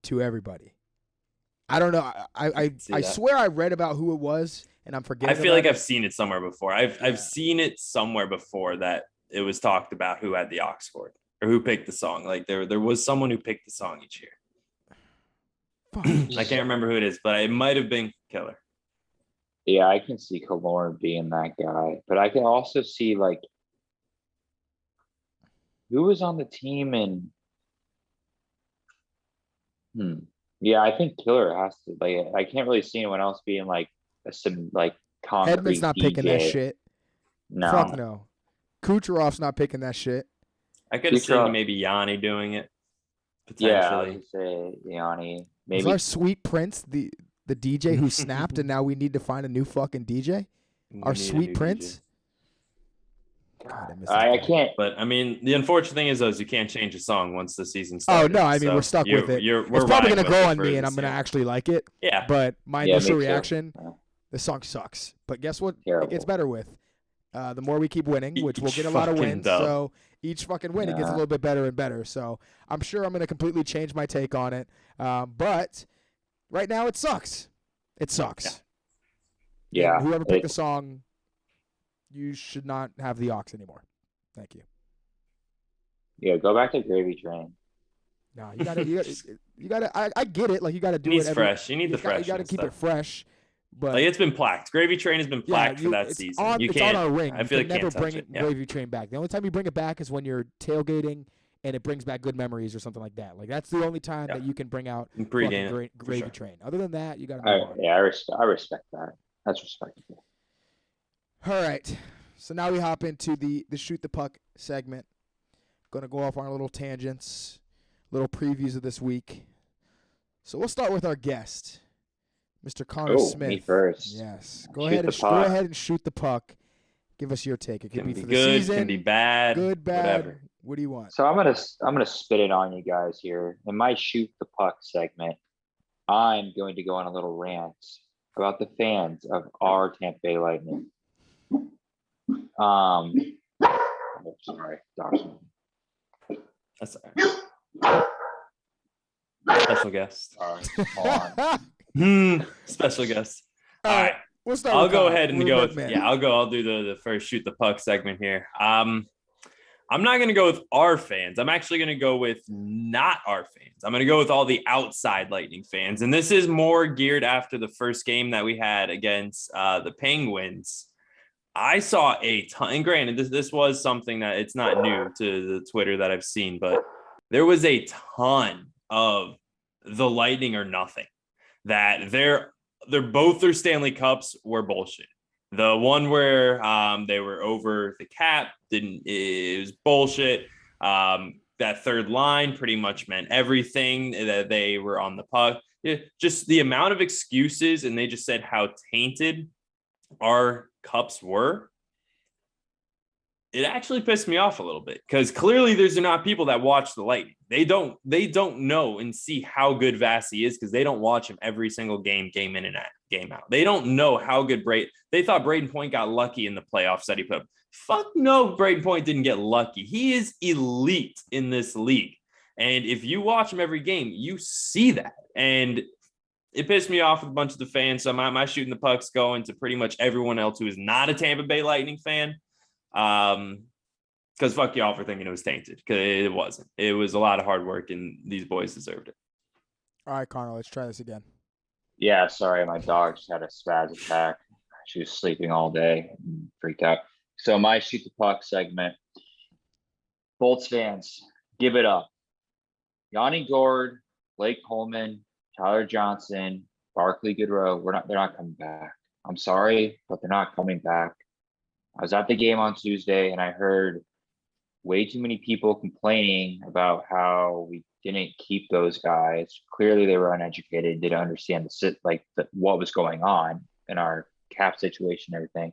Speaker 2: to everybody. I don't know. I swear I read about who it was, and I'm forgetting.
Speaker 3: I feel like
Speaker 2: about
Speaker 3: I've seen it somewhere before. I've seen it somewhere before that it was talked about who had the aux cord or who picked the song. Like there was someone who picked the song each year. I can't remember who it is, but it might have been Killer.
Speaker 4: Yeah, I can see Killorn being that guy, but I can also see like who was on the team and yeah, I think Killer has to like I can't really see anyone else being like some like concrete
Speaker 2: Hedman's not
Speaker 4: DJ.
Speaker 2: picking that shit.
Speaker 4: No.
Speaker 2: Fuck no. Kucherov's not picking that shit.
Speaker 3: I could have
Speaker 4: Kucherov.
Speaker 3: seen maybe Yanni doing it
Speaker 4: Yeah, I
Speaker 3: potentially.
Speaker 4: was gonna say Yanni.
Speaker 2: Was
Speaker 4: Maybe
Speaker 2: our sweet prince the DJ who snapped, and now we need to find a new fucking DJ?
Speaker 3: We
Speaker 2: Our
Speaker 3: need a
Speaker 2: sweet
Speaker 3: new
Speaker 2: prince?
Speaker 3: DJ.
Speaker 2: God, I miss
Speaker 4: I
Speaker 2: that guy.
Speaker 4: can't.
Speaker 3: But I mean, the unfortunate thing is, you can't change a song once the season
Speaker 2: Oh
Speaker 3: starts.
Speaker 2: no, I mean we're stuck with it.
Speaker 3: We're
Speaker 2: It's probably
Speaker 3: riding
Speaker 2: gonna
Speaker 3: with
Speaker 2: grow
Speaker 3: it
Speaker 2: on
Speaker 3: for
Speaker 2: me, and
Speaker 3: this
Speaker 2: I'm gonna
Speaker 3: year.
Speaker 2: actually like it.
Speaker 3: Yeah.
Speaker 2: But my
Speaker 4: Yeah,
Speaker 2: initial
Speaker 4: me too.
Speaker 2: reaction,
Speaker 4: Yeah.
Speaker 2: the song sucks. But guess what? It
Speaker 4: Terrible.
Speaker 2: gets better with. The more we keep winning, which we'll
Speaker 3: Each
Speaker 2: get a lot of
Speaker 3: fucking
Speaker 2: wins.
Speaker 3: dub.
Speaker 2: So each fucking win, it gets a
Speaker 4: Yeah.
Speaker 2: little bit better and better. So I'm sure I'm gonna completely change my take on it. But right now, it sucks. It sucks.
Speaker 4: Yeah.
Speaker 2: And whoever picked the song, you should not have the aux anymore. Thank you.
Speaker 4: Yeah, go back to Gravy Train.
Speaker 2: No, you gotta. I get it. Like you gotta do
Speaker 3: It needs
Speaker 2: it. Every,
Speaker 3: fresh. You need the fresh.
Speaker 2: You gotta keep it fresh. But
Speaker 3: Like it's been plaqued. Gravy Train has been plaqued for that
Speaker 2: it's
Speaker 3: season.
Speaker 2: On,
Speaker 3: You
Speaker 2: it's
Speaker 3: can't.
Speaker 2: on our ring.
Speaker 3: I feel
Speaker 2: you
Speaker 3: like
Speaker 2: can never
Speaker 3: can't touch
Speaker 2: bring
Speaker 3: it. Yeah.
Speaker 2: Gravy Train back. The only time you bring it back is when you're tailgating and it brings back good memories or something like that. Like that's the only time that you can bring out
Speaker 3: In pregame,
Speaker 2: fucking
Speaker 3: for
Speaker 2: Gravy
Speaker 3: sure.
Speaker 2: Train. Other than that, you gotta move on.
Speaker 4: Yeah, I respect that. That's respectable.
Speaker 2: All right. So now we hop into the shoot the puck segment. Gonna go off on our little tangents, little previews of this week. So we'll start with our guest, Mr. Connor Smith.
Speaker 4: Me first.
Speaker 2: Yes.
Speaker 4: Shoot the
Speaker 2: Go
Speaker 4: puck.
Speaker 2: ahead and shoot the puck. Give us your take. It could
Speaker 3: Can
Speaker 2: be
Speaker 3: be
Speaker 2: for the
Speaker 3: good.
Speaker 2: season.
Speaker 3: Can be bad.
Speaker 2: Good, bad.
Speaker 3: Whatever.
Speaker 2: What do you want?
Speaker 4: So I'm gonna spit it on you guys here. In my shoot the puck segment, I'm going to go on a little rant about the fans of our Tampa Bay Lightning. Oh, sorry, Dawson.
Speaker 3: That's all right. Special guest.
Speaker 4: Sorry. Hold on.
Speaker 3: Special guest.
Speaker 2: All
Speaker 3: All right.
Speaker 2: We'll start
Speaker 3: I'll
Speaker 2: with
Speaker 3: go
Speaker 2: Connor.
Speaker 3: ahead and
Speaker 2: We're
Speaker 3: go
Speaker 2: red
Speaker 3: with
Speaker 2: man.
Speaker 3: I'll do the first shoot the puck segment here. I'm not going to go with our fans. I'm actually going to go with not our fans. I'm going to go with all the outside Lightning fans. And this is more geared after the first game that we had against the Penguins. I saw a ton, and granted, this was something that it's not new to the Twitter that I've seen, but there was a ton of the Lightning or nothing that they're both their Stanley Cups were bullshit. The one where they were over the cap it was bullshit. That third line pretty much meant everything that they were on the puck. Just the amount of excuses, and they just said how tainted our cups were. It actually pissed me off a little bit because clearly there's not people that watch the Lightning. They don't know and see how good Vasi is because they don't watch him every single game in and out, game out. They don't know how good they thought Braden Point got lucky in the playoffs that he put up. Fuck no, Braden Point didn't get lucky. He is elite in this league. And if you watch him every game, you see that. And it pissed me off with a bunch of the fans. So my shooting the pucks going to pretty much everyone else who is not a Tampa Bay Lightning fan. Because fuck y'all for thinking it was tainted, because it wasn't. It was a lot of hard work, and these boys deserved it.
Speaker 2: All right, Connor, let's try this again.
Speaker 4: Yeah, sorry, my dog just had a spaz attack. She was sleeping all day and freaked out. So my shoot the puck segment. Bolts fans, give it up. Yanni Gord, Blake Coleman, Tyler Johnson, Barkley Goodrow. They're not coming back. I'm sorry, but they're not coming back. I was at the game on Tuesday and I heard way too many people complaining about how we didn't keep those guys. Clearly they were uneducated, didn't understand what was going on in our cap situation and everything.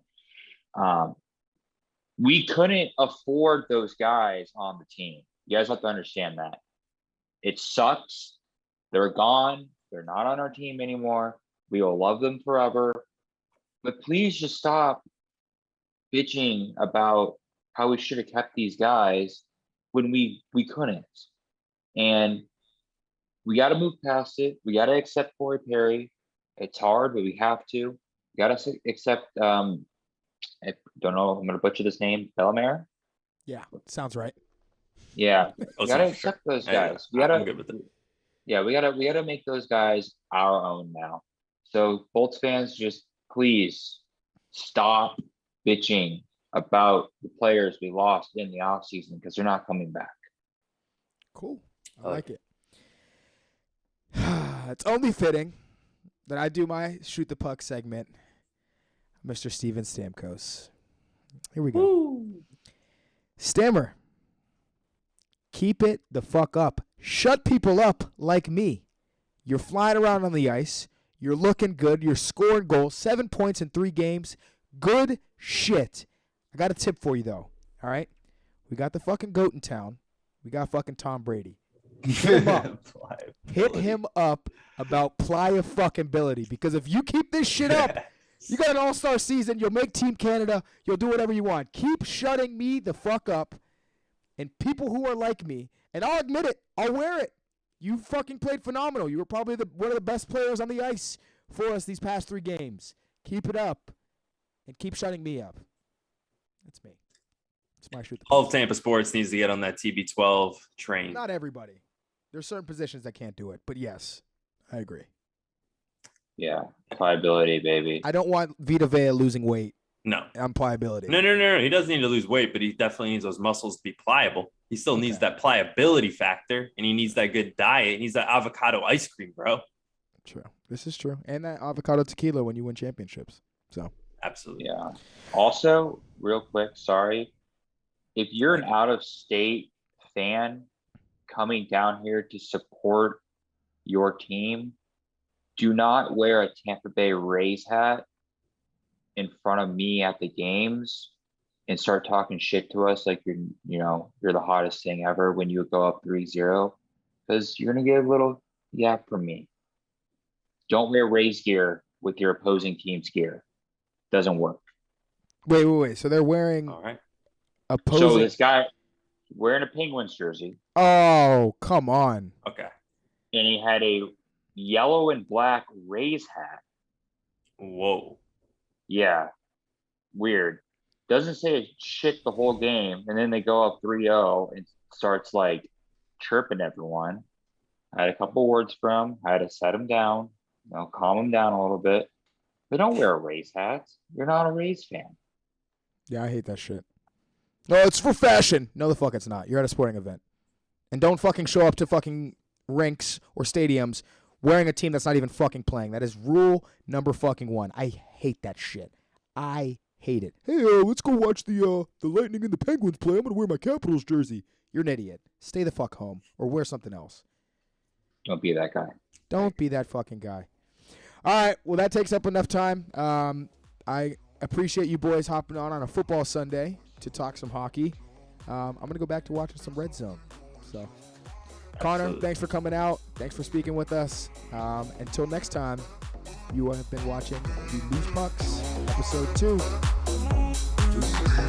Speaker 4: We couldn't afford those guys on the team. You guys have to understand that. It sucks. They're gone. They're not on our team anymore. We will love them forever. But please just stop bitching about how we should have kept these guys when we couldn't. And we got to move past it. We got to accept Corey Perry. It's hard, but we have to. We got to accept, I don't know, I'm going to butcher this name, Bellemare?
Speaker 2: Yeah, sounds right.
Speaker 4: Yeah, we got to accept those guys.
Speaker 3: I'm good with it.
Speaker 4: Yeah, we gotta make those guys our own now. So Bolts fans, just please stop bitching about the players we lost in the offseason because they're not coming back.
Speaker 2: Cool. I like it. It's only fitting that I do my shoot the puck segment, Mr. Steven Stamkos. Here we go. Woo. Stammer, keep it the fuck up. Shut people up like me. You're flying around on the ice. You're looking good. You're scoring goals. 7 points in 3 games. Good shit. I got a tip for you, though. All right? We got the fucking goat in town. We got fucking Tom Brady. Hit him up. Hit him up about pliability. Because if you keep this shit up, you got an all-star season. You'll make Team Canada. You'll do whatever you want. Keep shutting me the fuck up. And people who are like me, and I'll admit it, I'll wear it. You fucking played phenomenal. You were probably one of the best players on the ice for us these past 3 games. Keep it up. And keep shutting me up. That's me. It's my shoot.
Speaker 3: All of Tampa sports needs to get on that TB12 train.
Speaker 2: Not everybody. There's certain positions that can't do it. But yes, I agree.
Speaker 4: Yeah, pliability, baby.
Speaker 2: I don't want Vita Vea losing weight.
Speaker 3: No.
Speaker 2: On pliability.
Speaker 3: No. He doesn't need to lose weight, but he definitely needs those muscles to be pliable. He still needs that pliability factor, and he needs that good diet. He needs that avocado ice cream, bro.
Speaker 2: True. This is true. And that avocado tequila when you win championships. So.
Speaker 3: Absolutely.
Speaker 4: Yeah. Also, real quick, sorry. If you're an out-of-state fan coming down here to support your team, do not wear a Tampa Bay Rays hat in front of me at the games and start talking shit to us like you're the hottest thing ever when you go up 3-0, because you're going to get a little yap from me. Don't wear Rays gear with your opposing team's gear. Doesn't work.
Speaker 2: Wait. So they're wearing opposing.
Speaker 4: So this guy wearing a Penguins jersey.
Speaker 2: Oh, come on.
Speaker 3: Okay.
Speaker 4: And he had a yellow and black Rays hat.
Speaker 3: Whoa.
Speaker 4: Yeah. Weird. Doesn't say shit the whole game, and then they go up 3-0 and starts like chirping everyone. I had a couple words for him. I had to set him down, calm him down a little bit. But don't wear a Rays hat. You're not a Rays fan.
Speaker 2: Yeah, I hate that shit. No, it's for fashion. No, the fuck it's not. You're at a sporting event. And don't fucking show up to fucking rinks or stadiums wearing a team that's not even fucking playing. That is rule number fucking 1. I hate that shit. I hate it. Hey, let's go watch the Lightning and the Penguins play. I'm going to wear my Capitals jersey. You're an idiot. Stay the fuck home or wear something else.
Speaker 4: Don't be that guy.
Speaker 2: Don't be that fucking guy. All right, well, that takes up enough time. I appreciate you boys hopping on a football Sunday to talk some hockey. I'm going to go back to watching some Red Zone. So, Connor, thanks for coming out. Thanks for speaking with us. Until next time, you have been watching the Loose Pucks, episode 2. Peace.